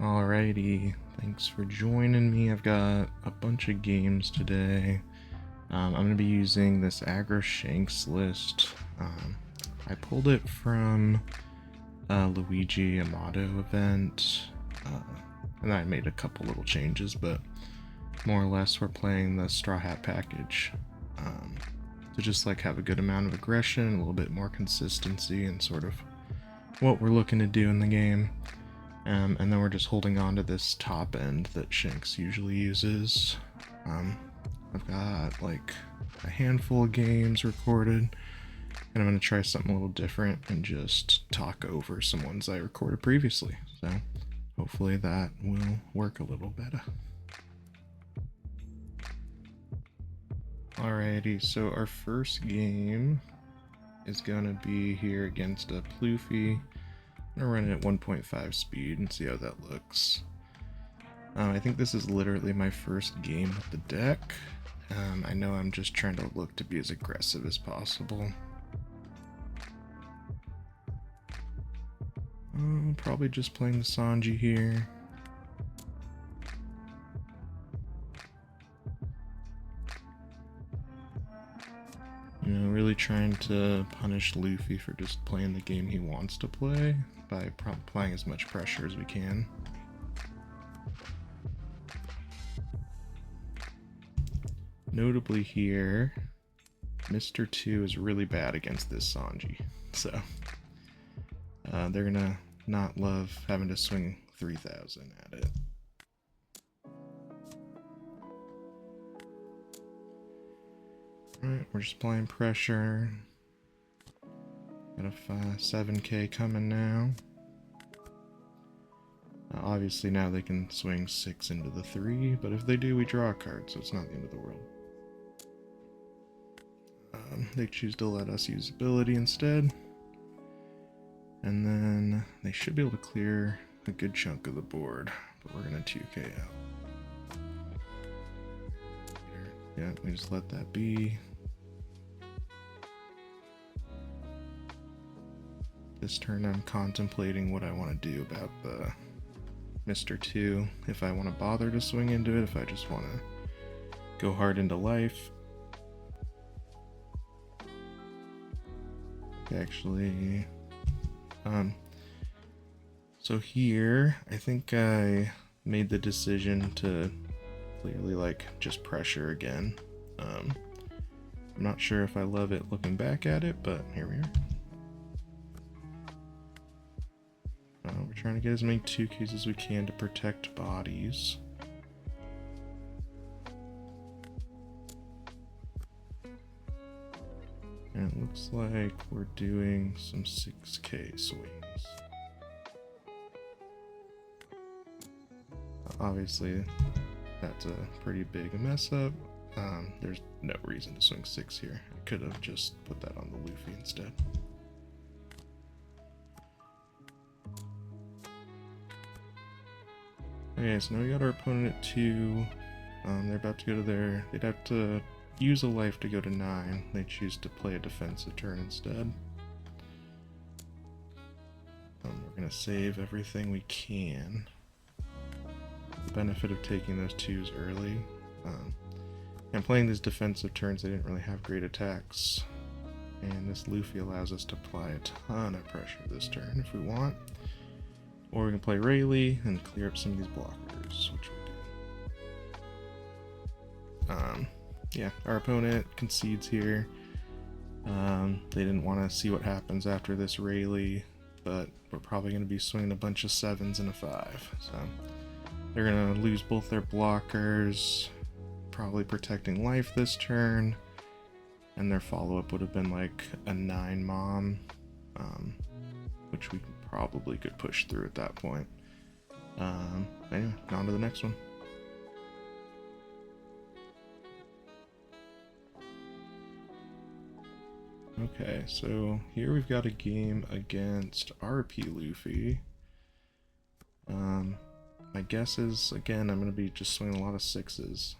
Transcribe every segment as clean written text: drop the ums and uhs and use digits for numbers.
Alrighty, thanks for joining me. I've got a bunch of games today. I'm going to be using this Aggro Shanks list. I pulled it from Luigi Amato event, and I made a couple little changes, but more or less we're playing the Straw Hat package to just like have a good amount of aggression, a little bit more consistency, and sort of what we're looking to do in the game. And then we're just holding on to this top end that Shanks usually uses. I've got like a handful of games recorded, and I'm going to try something a little different and just talk over some ones I recorded previously. So hopefully that will work a little better. Alrighty, so our first game is going to be here against a Luffy. I'm gonna run it at 1.5 speed and see how that looks. I think this is literally my first game with the deck. I know I'm just trying to look to be as aggressive as possible. Probably just playing the Sanji here. You know, really trying to punish Luffy for just playing the game he wants to play by applying as much pressure as we can. Notably here, Mr. 2 is really bad against this Sanji, so they're gonna not love having to swing 3,000 at it. Alright, we're just applying pressure. Got a 7k coming now. Obviously now they can swing 6 into the 3, but if they do, we draw a card, so it's not the end of the world. They choose to let us use ability instead. And then they should be able to clear a good chunk of the board, but we're going to 2k out. Yeah, we just let that be. This turn I'm contemplating what I want to do about the Mr. 2, if I want to bother to swing into it, if I just want to go hard into life. Actually, so here, I think I made the decision to clearly like just pressure again. I'm not sure if I love it looking back at it, but here we are. We're trying to get as many 2Ks as we can to protect bodies. And it looks like we're doing some 6k swings. Obviously, that's a pretty big mess up. There's no reason to swing 6 here. I could have just put that on the Luffy instead. Okay, so now we got our opponent at 2. They're about to go to their... They'd have to use a life to go to 9. They choose to play a defensive turn instead. We're going to save everything we can. The benefit of taking those 2s early. And playing these defensive turns, they didn't really have great attacks. And this Luffy allows us to apply a ton of pressure this turn if we want. Or we can play Rayleigh and clear up some of these blockers, which we do. Yeah, our opponent concedes here. They didn't want to see what happens after this Rayleigh, but we're probably going to be swinging a bunch of 7s and a 5. So they're going to lose both their blockers, probably protecting life this turn, and their follow-up would have been like a 9 mom, which we probably could push through at that point. Anyway, on to the next one. Okay, so here we've got a game against RP Luffy. My guess is, again, I'm going to be just swinging a lot of 6s.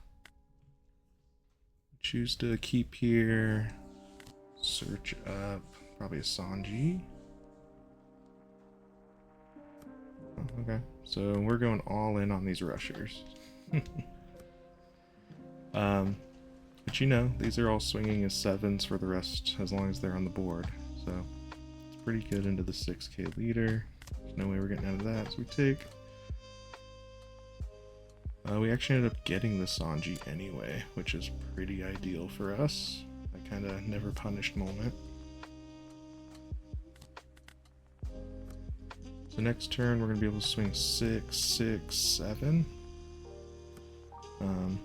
Choose to keep here, search up, probably a Sanji. Okay, so we're going all in on these rushers. But you know, these are all swinging as 7s for the rest as long as they're on the board. So it's pretty good into the 6k leader. There's no way we're getting out of that, so we take. We actually ended up getting the Sanji anyway, which is pretty ideal for us. A kind of never punished moment. So next turn we're going to be able to swing 6, 6, 7. And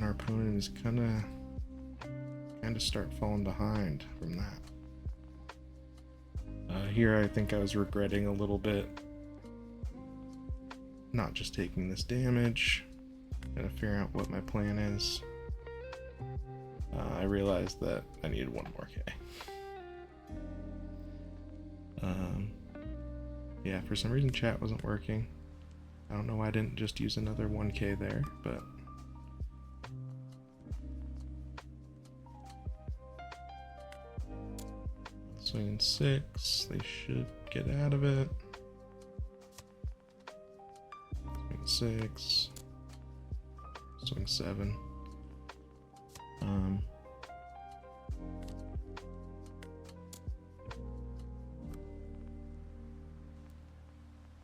our opponent is kind of start falling behind from that. Here I think I was regretting a little bit not just taking this damage. Gotta figure out what my plan is. I realized that I needed 1 more K. Yeah, for some reason chat wasn't working. I don't know why I didn't just use another 1k there, but swinging 6, they should get out of it. Swing 6, swing 7.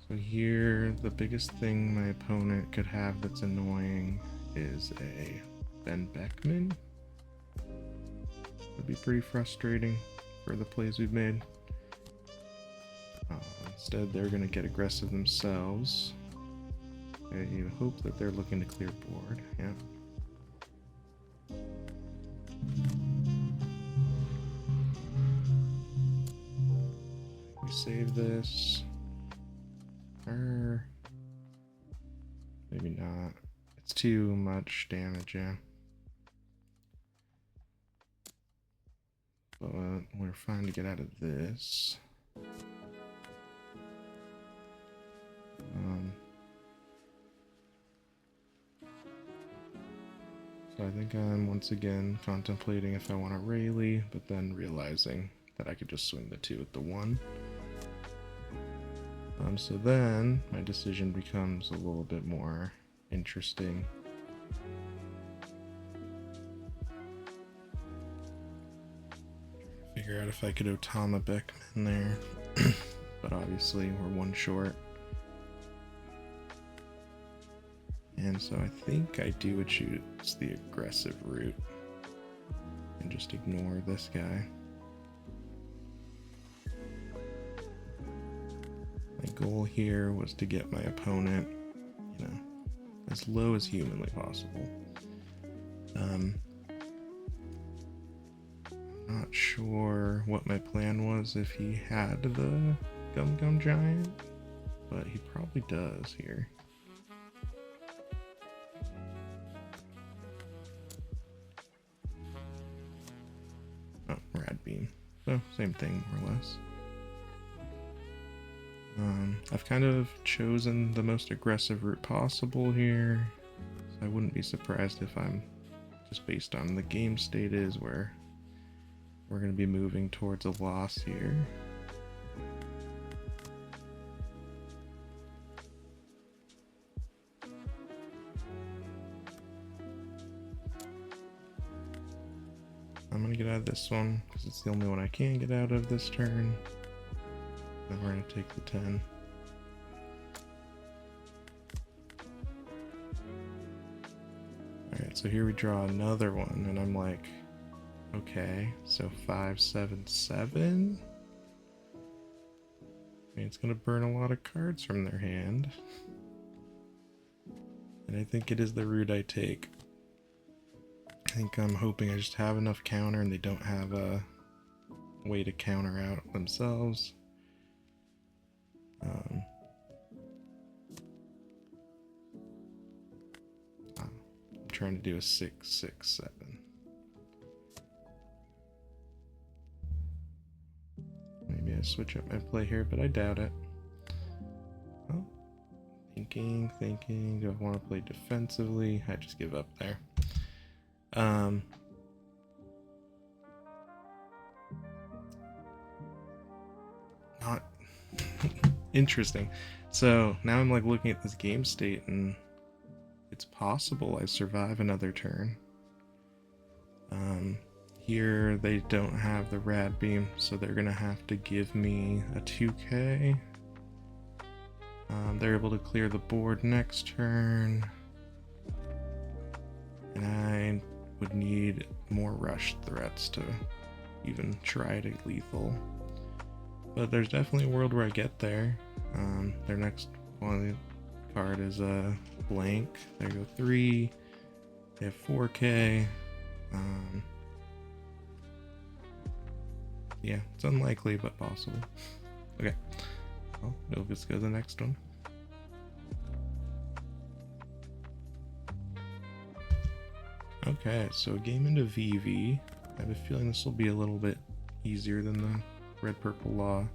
So here, the biggest thing my opponent could have that's annoying is a Ben Beckman. Would be pretty frustrating for the plays we've made. Instead, they're going to get aggressive themselves. I hope that they're looking to clear board. Yeah. We save this. Or maybe not. It's too much damage, yeah. But we're fine to get out of this. So I think I'm once again contemplating if I want to Rayleigh, but then realizing that I could just swing the 2 with the 1. So then my decision becomes a little bit more interesting. Figure out if I could Otama Beckman there, but obviously we're 1 short. And so I think I do choose the aggressive route and just ignore this guy. My goal here was to get my opponent, you know, as low as humanly possible. Not sure what my plan was if he had the Gum Gum Giant, but he probably does here. Oh, Rad Beam. So, same thing, more or less. I've kind of chosen the most aggressive route possible here, so I wouldn't be surprised if I'm just based on the game state is where we're going to be moving towards a loss here. I'm going to get out of this one because it's the only one I can get out of this turn. Then we're going to take the 10. Alright, so here we draw another one, and I'm like, okay, so 5, 7, 7. I mean, it's going to burn a lot of cards from their hand. And I think it is the route I take. I think I'm hoping I just have enough counter and they don't have a way to counter out themselves. I'm trying to do a 6, 6, 7. Maybe I switch up my play here, but I doubt it. Oh, thinking. Do I want to play defensively? I just give up there. Not interesting. So now I'm like looking at this game state and it's possible I survive another turn. Here they don't have the rad beam, so they're gonna have to give me a 2k. They're able to clear the board next turn. And I would need more rush threats to even try to lethal. But there's definitely a world where I get there. Their next one card is a blank. There go 3. They have 4k. Yeah, it's unlikely, but possible. Okay. Well, let's go to the next one. Okay, so a game into Vivi. I have a feeling this will be a little bit easier than the red-purple law.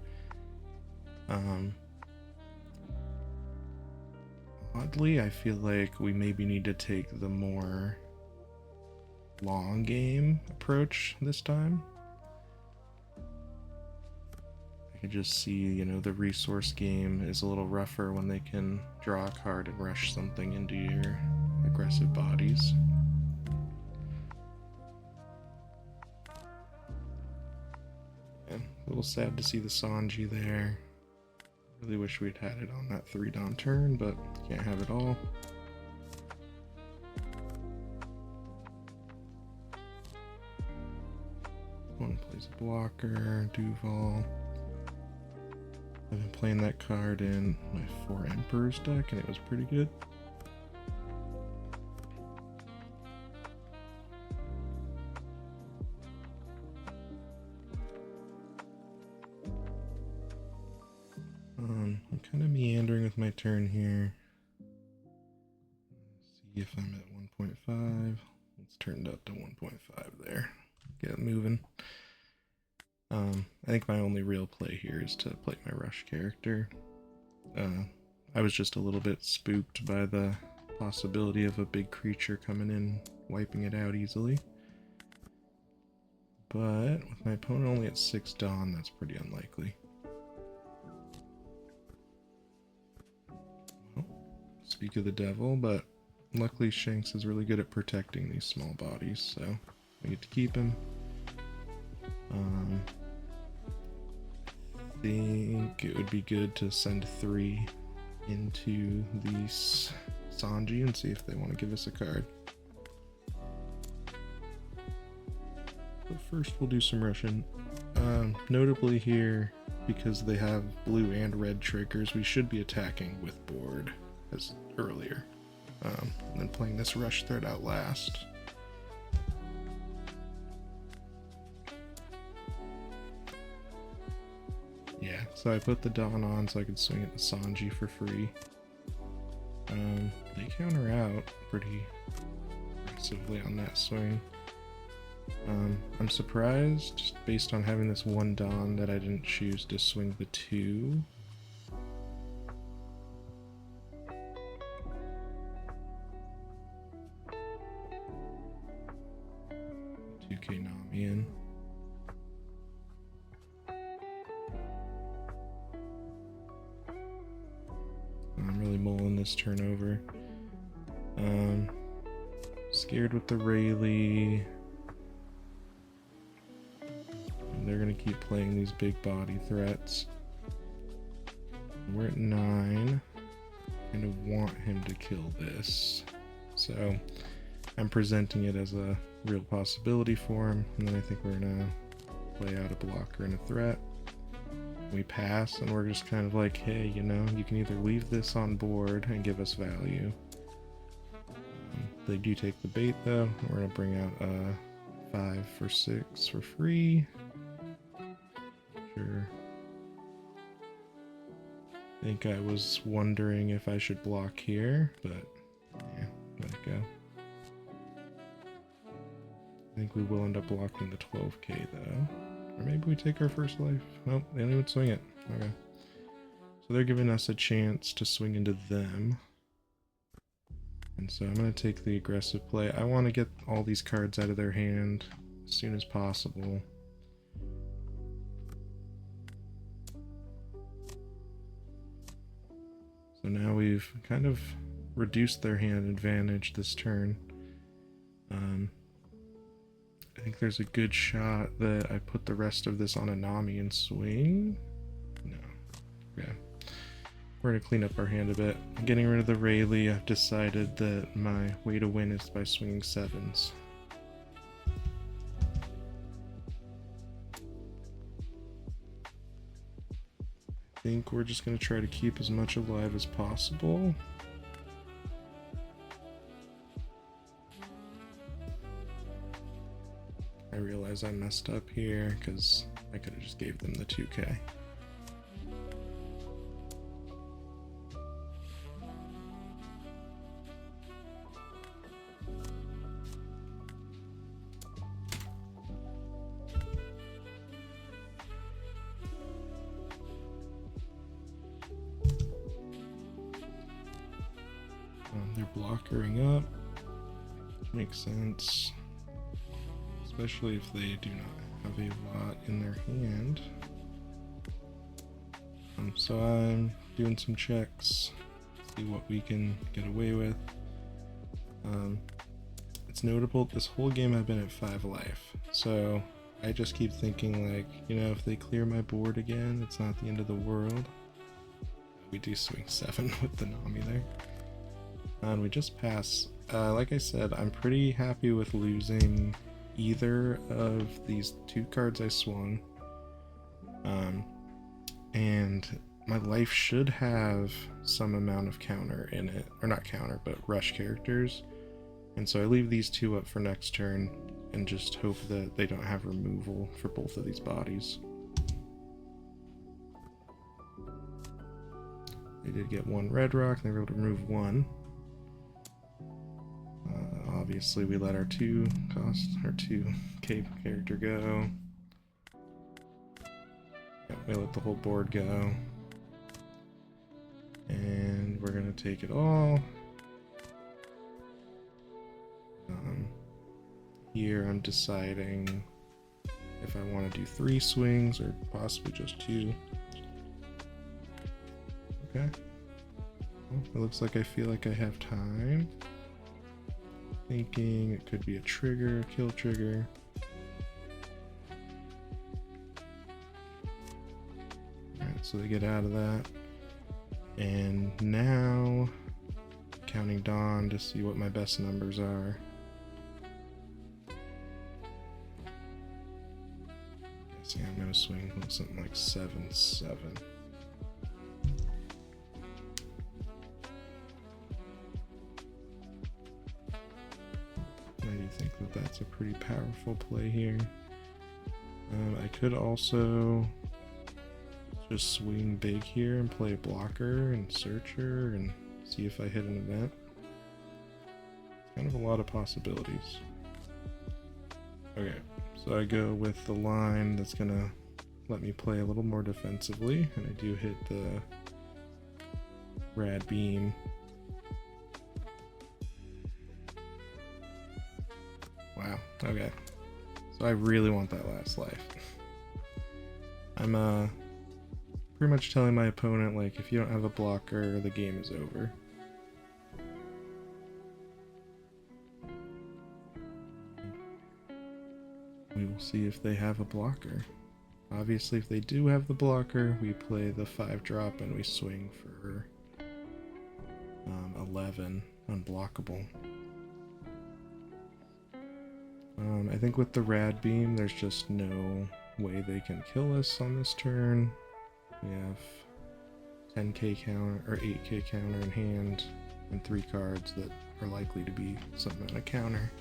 Oddly, I feel like we maybe need to take the more long game approach this time. I can just see, you know, the resource game is a little rougher when they can draw a card and rush something into your aggressive bodies. Yeah, a little sad to see the Sanji there. Really wish we'd had it on that 3-Don turn, but can't have it all. One plays a blocker, Duval. I've been playing that card in my 4 Emperors deck, and it was pretty good. I'm kind of meandering with my turn here. See if I'm at 1.5. It's turned up to 1.5 there. Get moving. I think my only real play here is to play my rush character. I was just a little bit spooked by the possibility of a big creature coming in, wiping it out easily. But with my opponent only at 6 Dawn, that's pretty unlikely. Well, speak of the devil, but luckily Shanks is really good at protecting these small bodies, so we get to keep him. I think it would be good to send 3 into these Sanji and see if they want to give us a card. But first we'll do some Russian. Notably here, because they have blue and red triggers, we should be attacking with board as earlier. And then playing this rush threat out last. Yeah, so I put the Dawn on so I could swing at the Sanji for free. They counter out pretty aggressively on that swing. I'm surprised, based on having this 1 Dawn, that I didn't choose to swing the 2. 2k Namian. I'm really mulling this turnover. Scared with the Rayleigh. And they're gonna keep playing these big body threats. We're at 9. Kind of want him to kill this. So I'm presenting it as a real possibility for him, and then I think we're gonna play out a blocker and a threat. We pass, and we're just kind of like, hey, you know, you can either leave this on board and give us value. They do take the bait though. We're gonna bring out a 5 for 6 for free. Sure. I think I was wondering if I should block here, but yeah, let it go. I think we will end up blocking the 12k though. Or maybe we take our first life. Oh, they only would swing it. Okay. So they're giving us a chance to swing into them. And so I'm going to take the aggressive play. I want to get all these cards out of their hand as soon as possible. we've kind of reduced their hand advantage this turn. I think there's a good shot that I put the rest of this on a Nami and swing. No. Okay. We're going to clean up our hand a bit. Getting rid of the Rayleigh, I've decided that my way to win is by swinging 7s. I think we're just going to try to keep as much alive as possible. I realize I messed up here because I could have just gave them the 2k. They're blockering up. Makes sense. Especially if they do not have a lot in their hand. So I'm doing some checks, see what we can get away with. It's notable, this whole game I've been at 5 life, so I just keep thinking like, you know, if they clear my board again, it's not the end of the world. We do swing 7 with the Nami there. And we just pass. Like I said, I'm pretty happy with losing either of these 2 cards I swung. And my life should have some amount of counter in it. Or not counter, but rush characters. And so I leave these 2 up for next turn and just hope that they don't have removal for both of these bodies. They did get 1 red rock, and they were able to remove 1. Obviously we let our 2k character go. Yep, we let the whole board go. And we're gonna take it all. Here I'm deciding if I want to do 3 swings or possibly just 2. Okay. Well, it looks like I feel like I have time. Thinking it could be a trigger, kill trigger. Alright, so they get out of that. And now, counting Dawn to see what my best numbers are. Guessing I'm going to swing something like 7-7. I do think that that's a pretty powerful play here. I could also just swing big here and play blocker and searcher and see if I hit an event. It's kind of a lot of possibilities. Okay, so I go with the line that's gonna let me play a little more defensively, and I do hit the rad beam. Wow, okay. So I really want that last life. I'm pretty much telling my opponent, like, if you don't have a blocker, the game is over. We will see if they have a blocker. Obviously, if they do have the blocker, we play the 5-drop and we swing for 11, unblockable. I think with the rad beam, there's just no way they can kill us on this turn. We have 10k counter or 8k counter in hand and 3 cards that are likely to be something on a counter.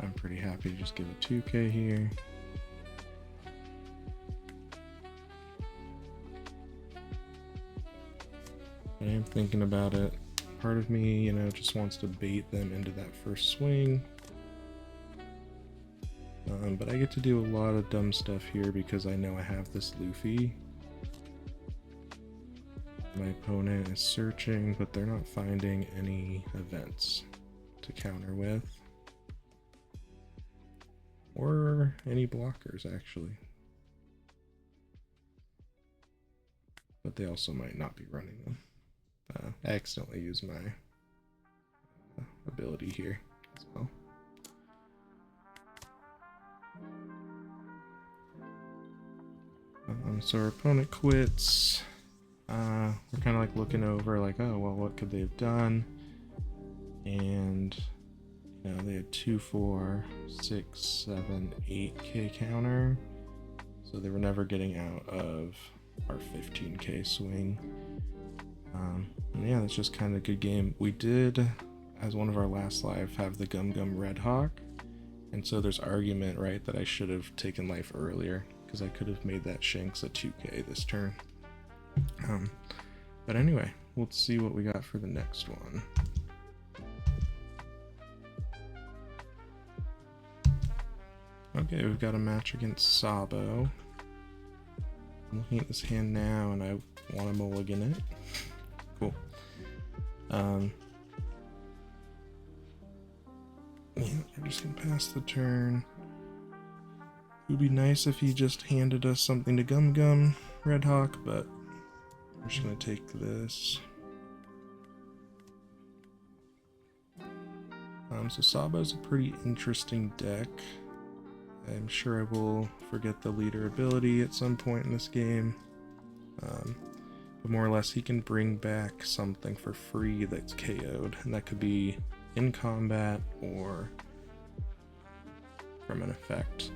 I'm pretty happy to just give a 2k here. I am thinking about it. Part of me, you know, just wants to bait them into that first swing. But I get to do a lot of dumb stuff here because I know I have this Luffy. My opponent is searching, but they're not finding any events to counter with. Or any blockers, actually. but they also might not be running them. I accidentally used my ability here as well. So our opponent quits. We're kind of like looking over like, oh, well, what could they have done? And, you know, they had 2, 4, 6, 7, 8k counter. So they were never getting out of our 15k swing. And yeah, that's just kind of a good game. We did, as one of our last live, have the Gum Gum Red Hawk. And so there's argument, right, that I should have taken life earlier, because I could have made that Shanks a 2k this turn. But anyway, let's see what we got for the next one. Okay, we've got a match against Sabo. I'm looking at this hand now and I want to mulligan it. Cool. Yeah, we're just gonna pass the turn. It would be nice if he just handed us something to Gum Gum Red Hawk, but we're just gonna take this. So Sabo's a pretty interesting deck. I'm sure I will forget the leader ability at some point in this game. But more or less, he can bring back something for free that's KO'd, and that could be in combat or from an effect.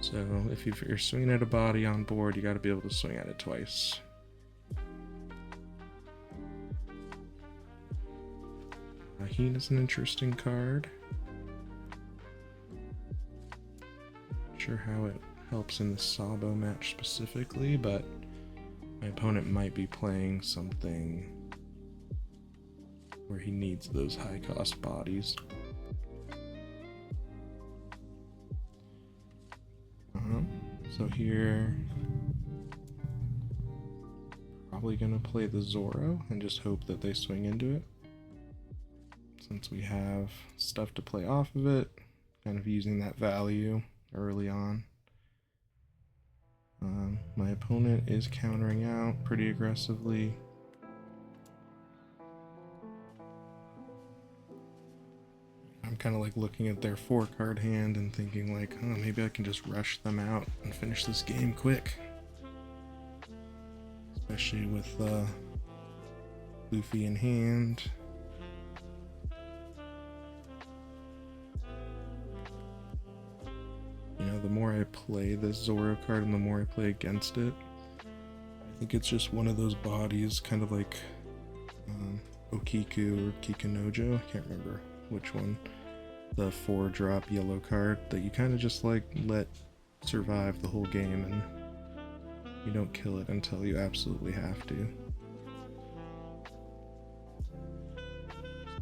So if you're swinging at a body on board, you got to be able to swing at it twice. Heen is an interesting card. Not sure how it helps in the Sabo match specifically, but my opponent might be playing something where he needs those high cost bodies. So here, probably gonna play the Zoro and just hope that they swing into it. Since we have stuff to play off of it, kind of using that value early on. My opponent is countering out pretty aggressively. I'm kind of like looking at their 4-card hand and thinking like, oh, maybe I can just rush them out and finish this game quick. Especially with Luffy in hand. You know, the more I play this Zoro card and the more I play against it, I think it's just one of those bodies, kind of like Okiku or Kikunojo, I can't remember which one, the 4-drop yellow card that you kind of just like let survive the whole game and you don't kill it until you absolutely have to.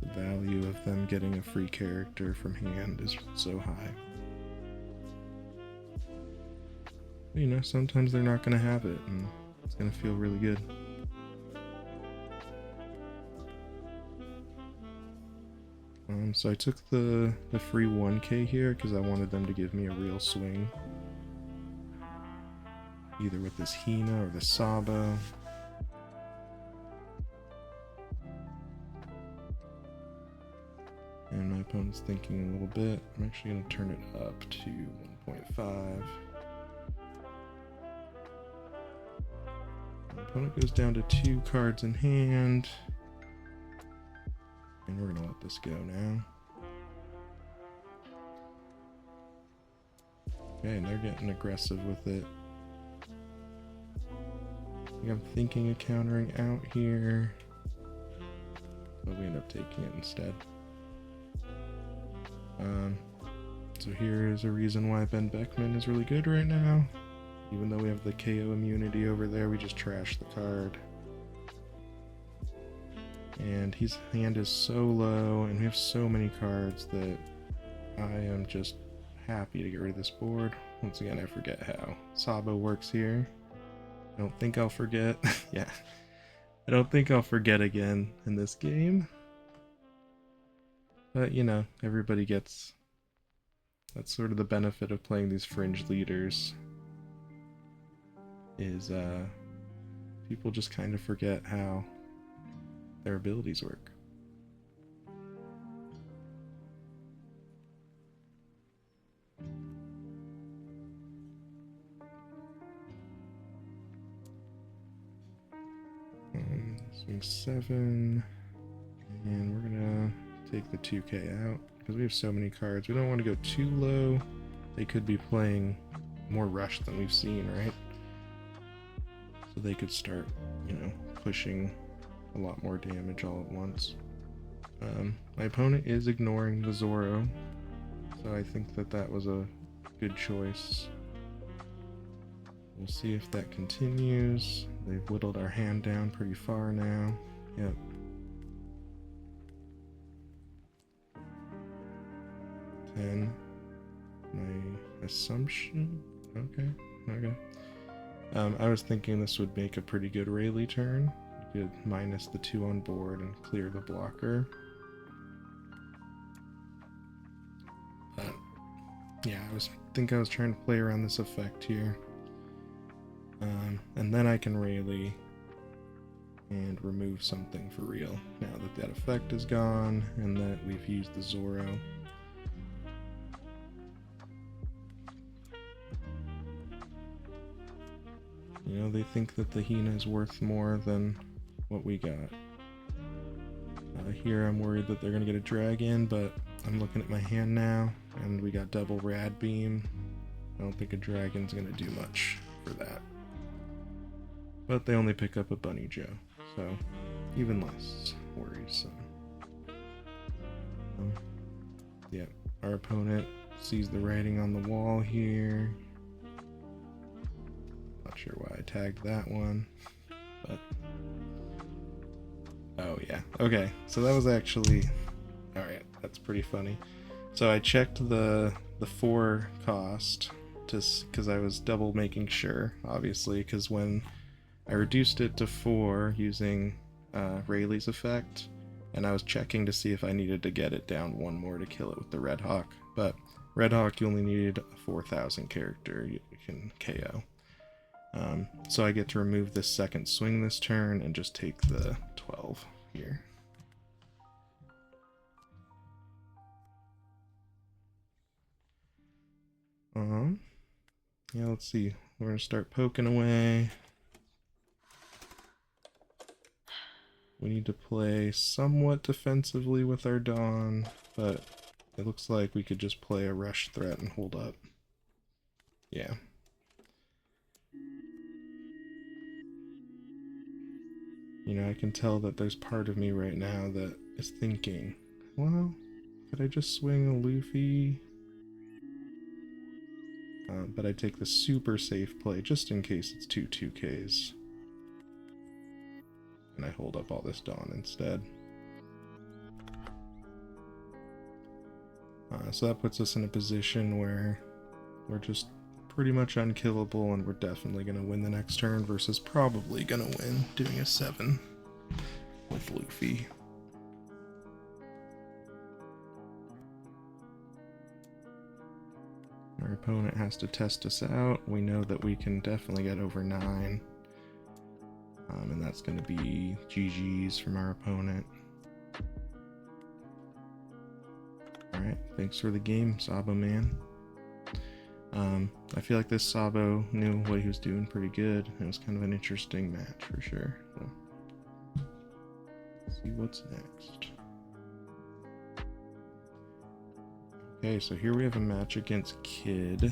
The value of them getting a free character from hand is so high. You know, sometimes they're not going to have it, and it's going to feel really good. So I took the free 1k here because I wanted them to give me a real swing. Either with this Hina or the Sabo. And my opponent's thinking a little bit. I'm actually going to turn it up to 1.5. My opponent goes down to 2 cards in hand. And we're gonna let this go now. Okay, and they're getting aggressive with it. I think I'm thinking of countering out here, but we end up taking it instead. So here is a reason why Ben Beckman is really good right now. Even though we have the KO immunity over there, we just trash the card. And his hand is so low, and we have so many cards that I am just happy to get rid of this board. Once again, I forget how Sabo works here. I don't think I'll forget. Yeah. I don't think I'll forget again in this game. But, you know, everybody gets... That's sort of the benefit of playing these fringe leaders. Is, people just kind of forget how their abilities work. Swing 7, and we're gonna take the 2k out because we have so many cards. We don't want to go too low. They could be playing more rush than we've seen, right? So they could start, you know, pushing a lot more damage all at once. My opponent is ignoring the Zoro, so I think that that was a good choice. We'll see if that continues. They've whittled our hand down pretty far now. Yep. Ten. My assumption? Okay. I was thinking this would make a pretty good Rayleigh turn. You could minus the 2 on board and clear the blocker. But yeah, I was trying to play around this effect here. And then I can Rayleigh and remove something for real now that that effect is gone and that we've used the Zoro. You know, they think that the Hina is worth more than what we got. Here I'm worried that they're going to get a dragon, but I'm looking at my hand now, and we got double Rad Beam. I don't think a dragon's going to do much for that. But they only pick up a Bunny Joe, so even less worrisome. Yeah, our opponent sees the writing on the wall here. Not sure why I tagged that one, but oh yeah, okay, so that was actually alright. That's pretty funny. So I checked the 4 cost because I was double making sure, obviously, because when I reduced it to 4 using Rayleigh's effect, and I was checking to see if I needed to get it down 1 more to kill it with the Red Hawk, but Red Hawk you only needed a 4,000 character you can KO. So I get to remove this second swing this turn and just take the 12 here. Yeah, let's see. We're gonna start poking away. We need to play somewhat defensively with our Dawn, but it looks like we could just play a rush threat and hold up. Yeah. You know, I can tell that there's part of me right now that is thinking, well, could I just swing a Luffy? But I take the super safe play just in case it's 2 2Ks. And I hold up all this Dawn instead. So that puts us in a position where we're just pretty much unkillable, and we're definitely going to win the next turn versus probably going to win doing a 7 with Luffy. Our opponent has to test us out. We know that we can definitely get over 9. And that's going to be GG's from our opponent. Alright, thanks for the game, Sabo man. I feel like this Sabo knew what he was doing pretty good. It was kind of an interesting match for sure. So, let's see what's next. Okay, so here we have a match against Kid.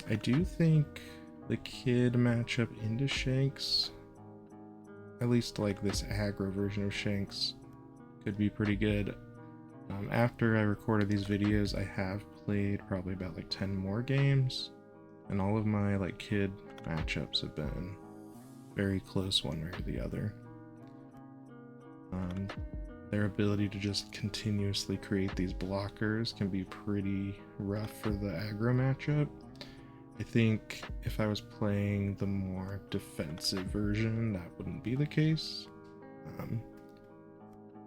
I do think the Kid matchup into Shanks, at least like this aggro version of Shanks, could be pretty good. After I recorded these videos, I have played probably about like 10 more games, and all of my like Kid matchups have been very close one way or the other. Their ability to just continuously create these blockers can be pretty rough for the aggro matchup. I think if I was playing the more defensive version, that wouldn't be the case.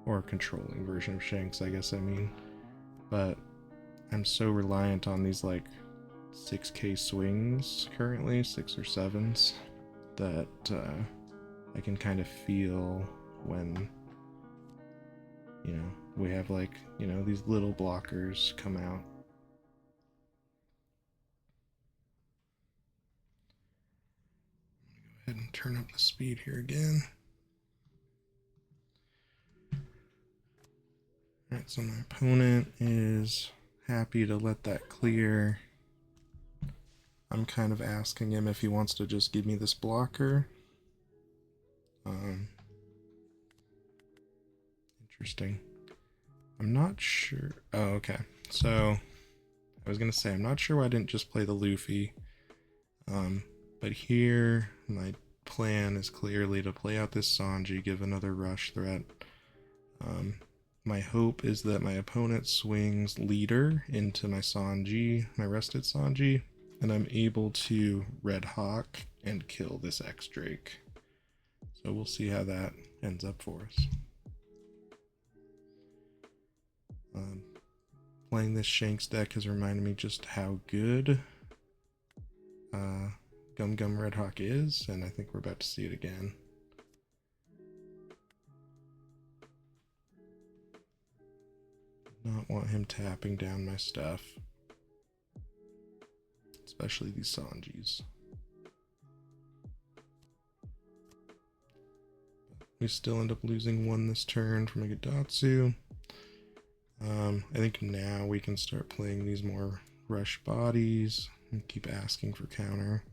Or controlling version of Shanks, I guess I mean. But I'm so reliant on these like 6k swings currently, 6 or 7s, that I can kind of feel when, you know, we have like, you know, these little blockers come out. I'm gonna go ahead and turn up the speed here again. Alright, so my opponent is happy to let that clear. I'm kind of asking him if he wants to just give me this blocker. Interesting. I'm not sure. Oh, okay. So I was gonna say I'm not sure why I didn't just play the Luffy. But here my plan is clearly to play out this Sanji, give another rush threat. My hope is that my opponent swings leader into my Sanji, my rested Sanji, and I'm able to Red Hawk and kill this X Drake. So we'll see how that ends up for us. Playing this Shanks deck has reminded me just how good Gum Gum Red Hawk is, and I think we're about to see it again. Not want him tapping down my stuff, especially these Sanjis. We still end up losing one this turn from a Gadatsu. I think now we can start playing these more rush bodies and keep asking for counter.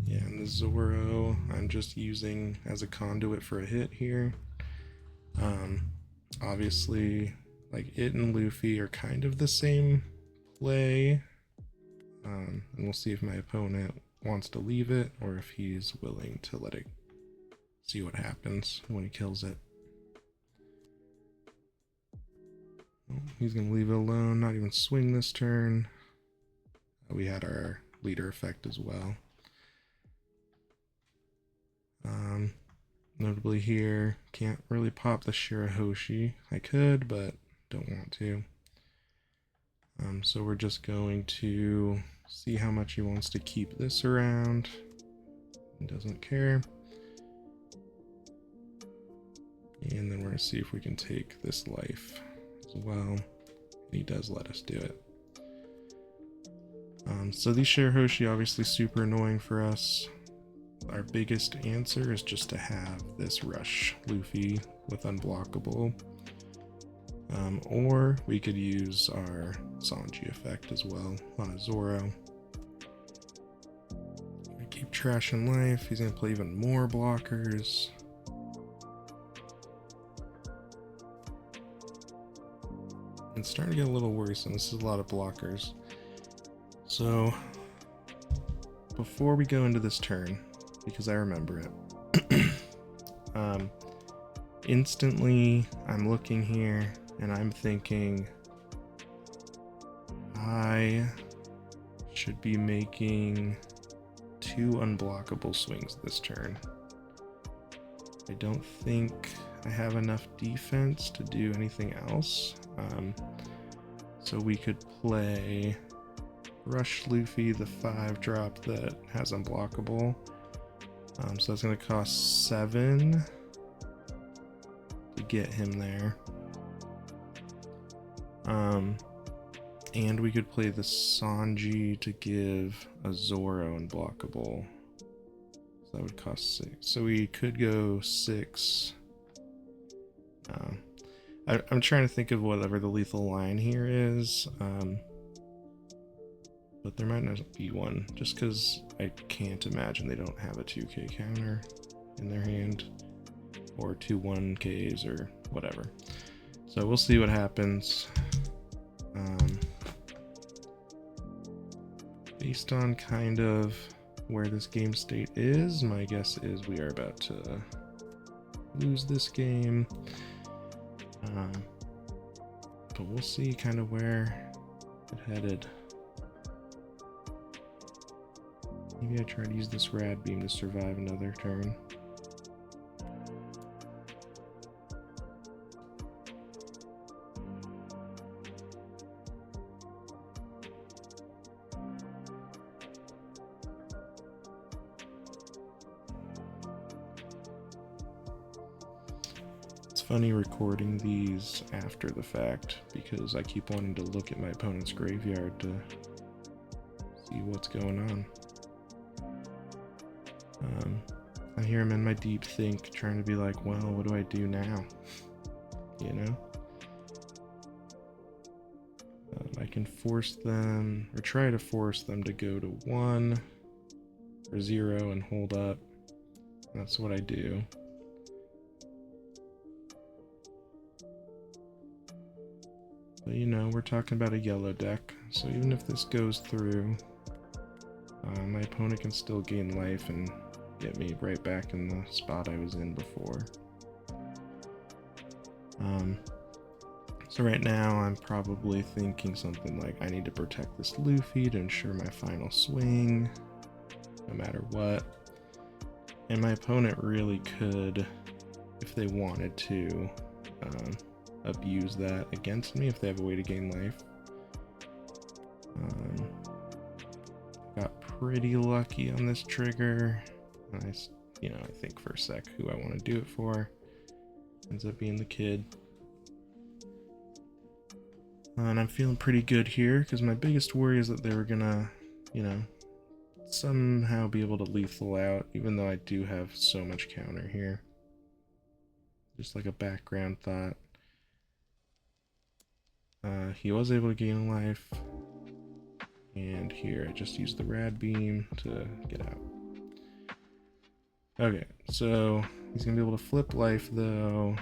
Yeah, and the Zoro I'm just using as a conduit for a hit here. Obviously, like, it and Luffy are kind of the same play. And we'll see if my opponent wants to leave it or if he's willing to let it see what happens when he kills it. Oh, he's gonna leave it alone, not even swing this turn. We had our leader effect as well. Notably here, can't really pop the Shirahoshi. I could, but don't want to. So we're just going to see how much he wants to keep this around. He doesn't care. And then we're going to see if we can take this life as well. And he does let us do it. So these Shirahoshi obviously super annoying for us. Our biggest answer is just to have this rush Luffy with unblockable. Or we could use our Sanji effect as well on a Zoro. We keep trashing life. He's going to play even more blockers. It's starting to get a little worrisome. This is a lot of blockers. So before we go into this turn, because I remember it, instantly I'm looking here and I'm thinking I should be making 2 unblockable swings this turn. I don't think I have enough defense to do anything else. So we could play Rush Luffy, the 5-drop that has unblockable. So that's going to cost 7 to get him there. And we could play the Sanji to give a Zoro unblockable. So that would cost 6. So we could go 6. I'm trying to think of whatever the lethal line here is. But there might not be one, just because I can't imagine they don't have a 2k counter in their hand, or 2 1ks or whatever. So we'll see what happens. Based on kind of where this game state is, my guess is we are about to lose this game. But we'll see kind of where it headed. Maybe I try to use this rad beam to survive another turn. It's funny recording these after the fact because I keep wanting to look at my opponent's graveyard to see what's going on. I hear him in my deep think trying to be like, well, what do I do now? You know? I can force them, or try to force them to go to 1 or 0 and hold up. That's what I do. But you know, we're talking about a yellow deck, so even if this goes through, my opponent can still gain life and get me right back in the spot I was in before. So right now I'm probably thinking something like, I need to protect this Luffy to ensure my final swing, no matter what. And my opponent really could, if they wanted to, abuse that against me if they have a way to gain life. Got pretty lucky on this trigger. I think for a sec who I want to do it for. Ends up being the kid. And I'm feeling pretty good here because my biggest worry is that they were gonna, somehow be able to lethal out, even though I do have so much counter here. Just like a background thought. He was able to gain life. And here I just used the rad beam to get out. Okay, so he's gonna be able to flip life though.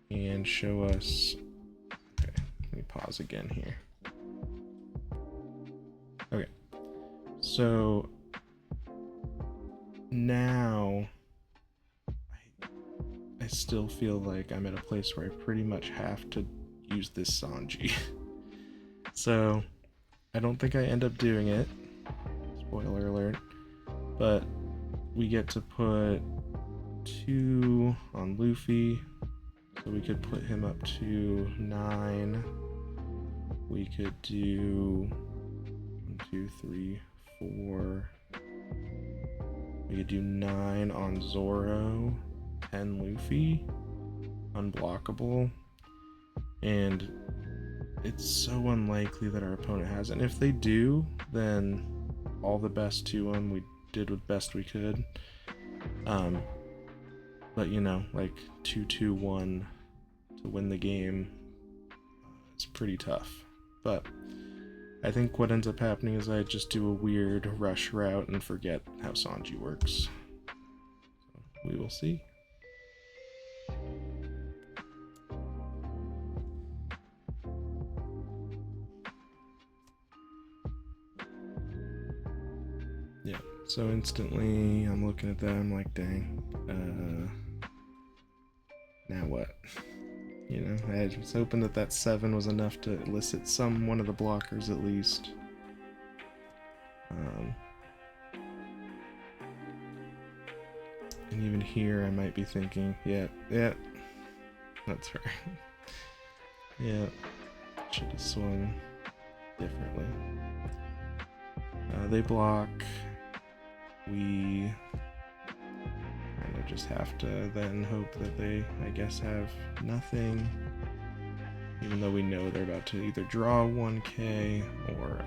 And show us. Okay, let me pause again here. Okay, so now I still feel like I'm at a place where I pretty much have to use this Sanji. So I don't think I end up doing it. Spoiler alert. But we get to put 2 on Luffy. So we could put him up to 9. We could do 1, 2, 3, 4. We could do 9 on Zoro, 10 Luffy, unblockable. And it's so unlikely that our opponent has it. And if they do, then all the best to them. We did the best we could. But like 2-2-1 to win the game, it's pretty tough. But I think what ends up happening is I just do a weird rush route and forget how Sanji works. So we will see. Yeah, so instantly I'm looking at that, I'm like, dang, now what? I was hoping that 7 was enough to elicit one of the blockers at least. And even here I might be thinking, yeah, that's right. Yeah, should have swung differently. They block. We kind of just have to then hope that they, I guess, have nothing. Even though we know they're about to either draw 1k or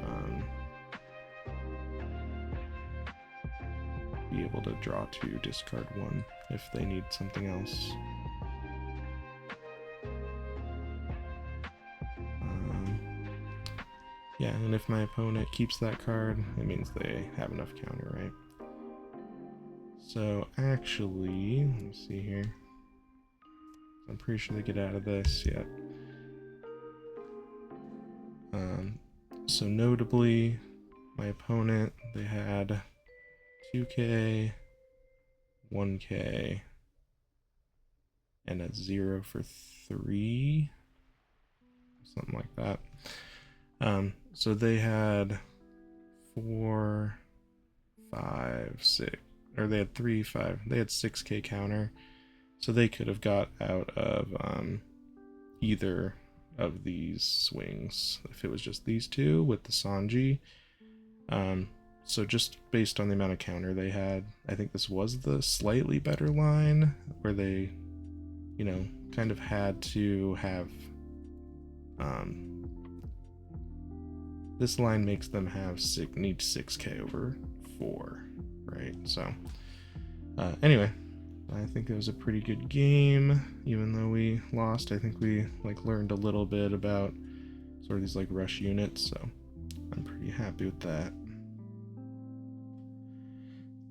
be able to draw 2, discard 1 if they need something else. Yeah, and if my opponent keeps that card, it means they have enough counter, right? So actually, let me see here. I'm pretty sure they get out of this yet. So notably, my opponent, they had 2k, 1k, and a 0 for 3, something like that. So they had 4, 5, 6, or they had 3, 5, they had 6k counter, so they could have got out of either of these swings if it was just these two with the Sanji. So just based on the amount of counter they had, I think this was the slightly better line where they, you know, kind of had to have this line makes them have need 6k over 4, right? So anyway, I think it was a pretty good game. Even though we lost, I think we learned a little bit about sort of these rush units, so I'm pretty happy with that.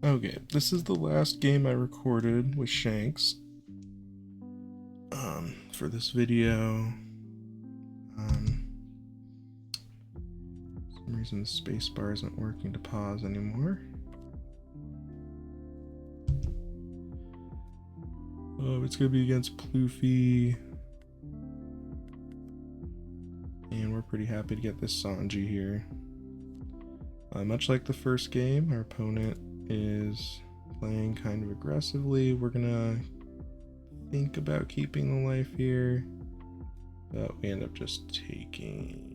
Okay, this is the last game I recorded with Shanks for this video. For some reason the spacebar isn't working to pause anymore. Oh, it's gonna be against Luffy. And we're pretty happy to get this Sanji here. Much like the first game, our opponent is playing kind of aggressively. We're gonna think about keeping the life here, but we end up just taking...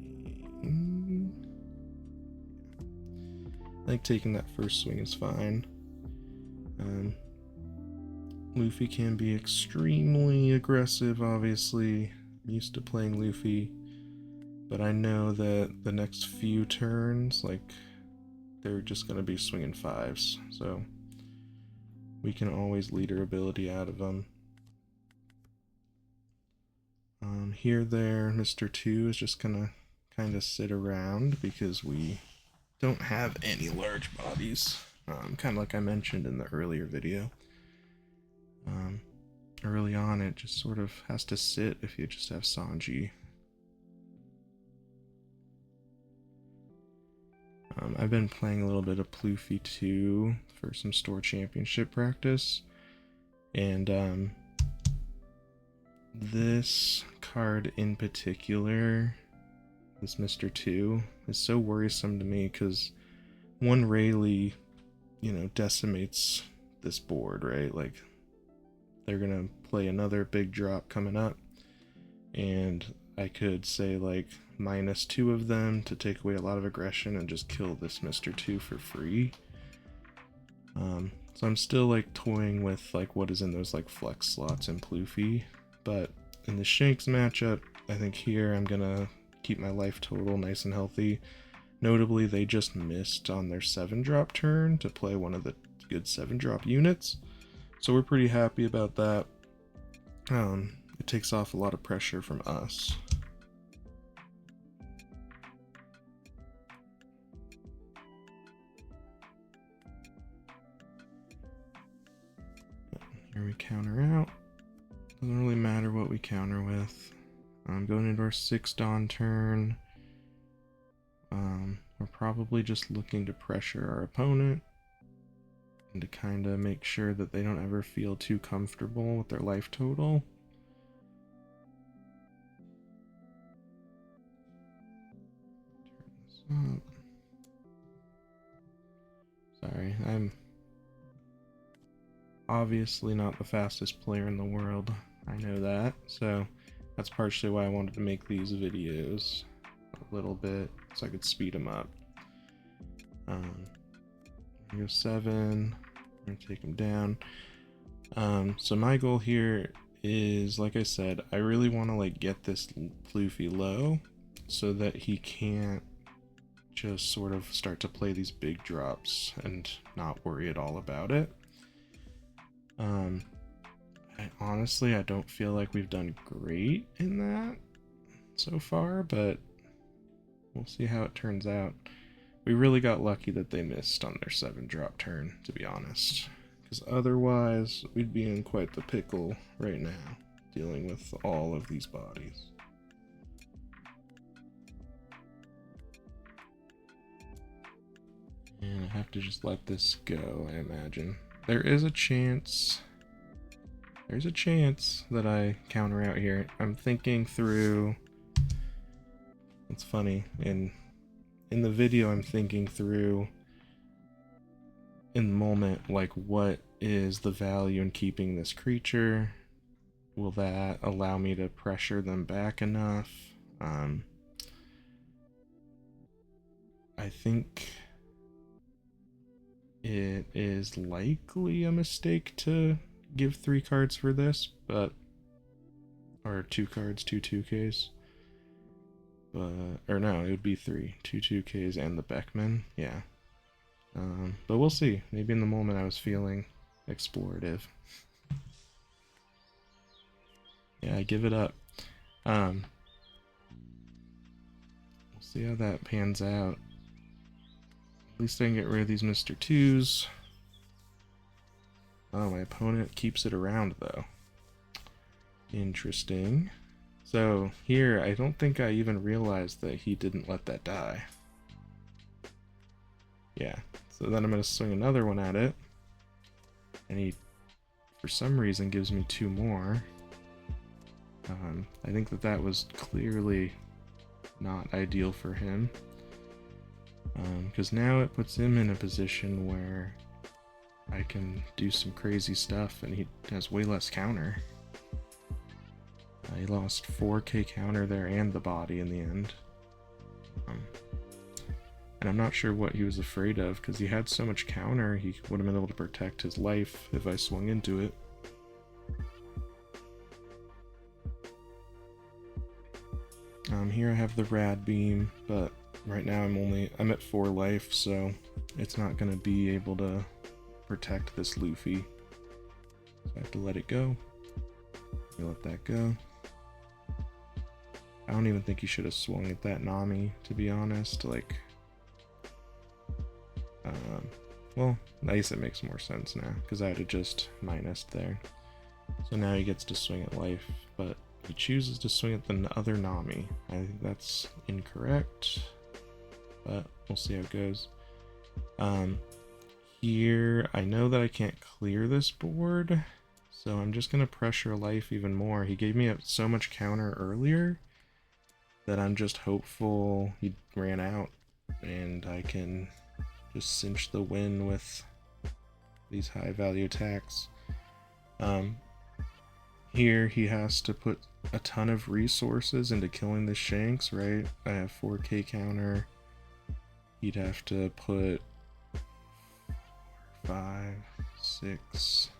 I think taking that first swing is fine. Luffy can be extremely aggressive, obviously. I'm used to playing Luffy, but I know that the next few turns, they're just going to be swinging 5s, so we can always leader ability out of them. Here, there, Mr. 2 is just going to kind of sit around because we don't have any large bodies, kind of like I mentioned in the earlier video. Early on, it just sort of has to sit if you just have Sanji. I've been playing a little bit of Luffy too for some store championship practice, and this card in particular, this Mr. 2, is so worrisome to me because one Rayleigh, you know, decimates this board, right? They're gonna play another big drop coming up, and I could say -2 of them to take away a lot of aggression and just kill this Mr. 2 for free. So I'm still toying with what is in those flex slots in Luffy, but in the Shanks matchup, I think here I'm gonna keep my life total nice and healthy. Notably, they just missed on their 7-drop turn to play one of the good 7-drop units, so we're pretty happy about that. It takes off a lot of pressure from us. Here we counter out. Doesn't really matter what we counter with. Going into our 6 dawn turn. We're probably just looking to pressure our opponent and to kind of make sure that they don't ever feel too comfortable with their life total. Turn this up. Sorry, I'm obviously not the fastest player in the world. I know that, so that's partially why I wanted to make these videos a little bit so I could speed them up. Go 7. I'm gonna take him down. So my goal here is, like I said, I really want to get this Luffy low so that he can't just sort of start to play these big drops and not worry at all about it. Honestly, I don't feel like we've done great in that so far, but we'll see how it turns out. We really got lucky that they missed on their 7-drop turn, to be honest, because otherwise we'd be in quite the pickle right now, dealing with all of these bodies. And I have to just let this go, I imagine. There is a chance... There's a chance that I counter out here. I'm thinking through... It's funny, in in the video I'm thinking through in the moment, like, what is the value in keeping this creature? Will that allow me to pressure them back enough? I think it is likely a mistake to give 3 cards for this, but or 2 cards, 2 2Ks. But or no, it would be 3 2 2Ks and the Beckman. Yeah. But we'll see. Maybe in the moment I was feeling explorative. Yeah, I give it up. We'll see how that pans out. At least I can get rid of these Mr. 2s. Oh, my opponent keeps it around, though. Interesting. So, here, I don't think I even realized that he didn't let that die. Yeah, so then I'm going to swing another one at it. And he, for some reason, gives me 2 more. I think that was clearly not ideal for him. Because now it puts him in a position where I can do some crazy stuff and he has way less counter. He lost 4k counter there and the body in the end. And I'm not sure what he was afraid of, because he had so much counter, he would have been able to protect his life if I swung into it. Here I have the rad beam, but right now I'm at 4 life, so it's not going to be able to protect this Luffy. So I have to let it go. Let that go. I don't even think he should have swung at that Nami, to be honest. Like, well, I guess it makes more sense now, because I had to just minused there. So now he gets to swing at life, but he chooses to swing at the other Nami. I think that's incorrect, but we'll see how it goes. Here, I know that I can't clear this board, so I'm just going to pressure life even more. He gave me so much counter earlier that I'm just hopeful he ran out and I can just cinch the win with these high value attacks. Here he has to put a ton of resources into killing the Shanks, right? I have 4k counter. He'd have to put 5, 6,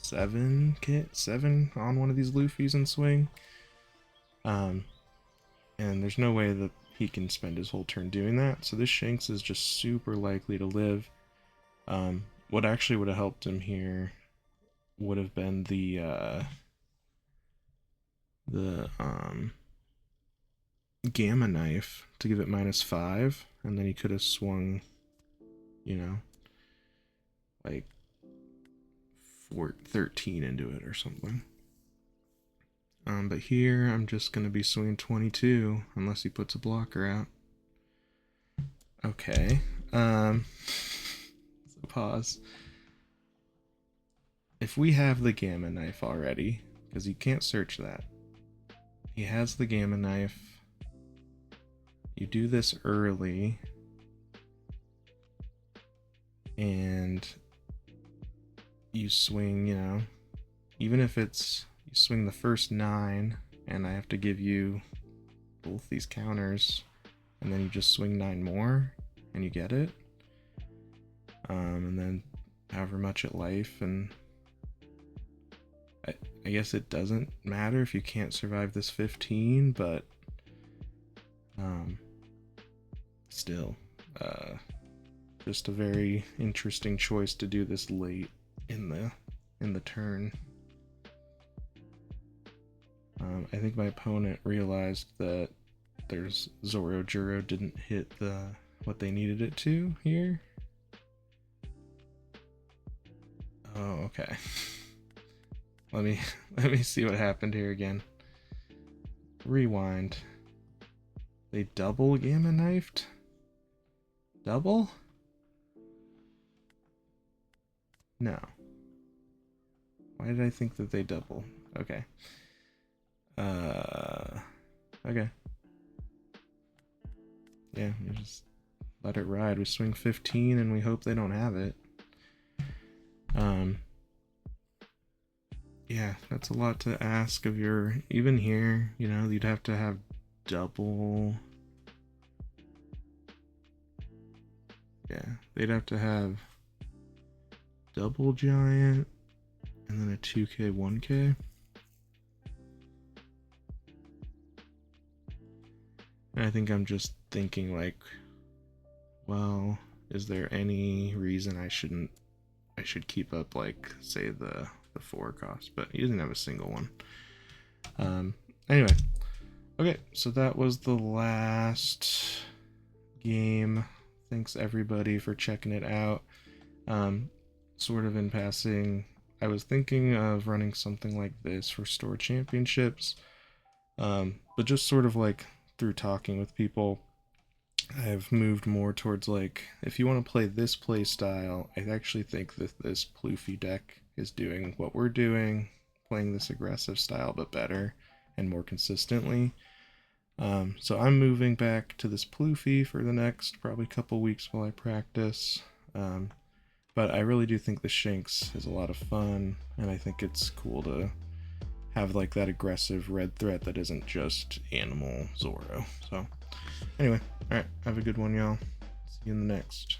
7 on one of these Luffys and swing. And there's no way that he can spend his whole turn doing that. So this Shanks is just super likely to live. What actually would have helped him here would have been the gamma knife to give it -5, and then he could have swung, you know, like 13 into it or something. But here I'm just gonna be swinging 22 unless he puts a blocker out. Okay. So pause. If we have the gamma knife already, because you can't search that, he has the gamma knife. You do this early, and you swing, you know, even if it's, you swing the first 9, and I have to give you both these counters, and then you just swing 9 more, and you get it. And then however much at life, and I guess it doesn't matter if you can't survive this 15, but still, just a very interesting choice to do this late in the turn. I think my opponent realized that there's Zoro Juro didn't hit what they needed it to here. Oh, okay. Let me see what happened here again. Rewind. They double gamma knifed? Double? No. Why did I think that they double? Okay. Okay. yeah, we just let it ride. We swing 15 and we hope they don't have it. Yeah, that's a lot to ask of your, even here, you know, you'd have to have double. Yeah, they'd have to have double giant and then a 2k 1k. And I think I'm just thinking like, well, is there any reason I should keep up, like, say the 4 cost, but he doesn't have a single one. Anyway, okay, so that was the last game. Thanks everybody for checking it out. Sort of in passing, I was thinking of running something like this for store championships, but just sort of like through talking with people, I've moved more towards, like, if you want to play this play style, I actually think that this Luffy deck is doing what we're doing, playing this aggressive style but better and more consistently. So I'm moving back to this Luffy for the next probably couple weeks while I practice. But I really do think the Shanks is a lot of fun, and I think it's cool to have like that aggressive red threat that isn't just animal Zoro. So anyway, alright, have a good one, y'all. See you in the next.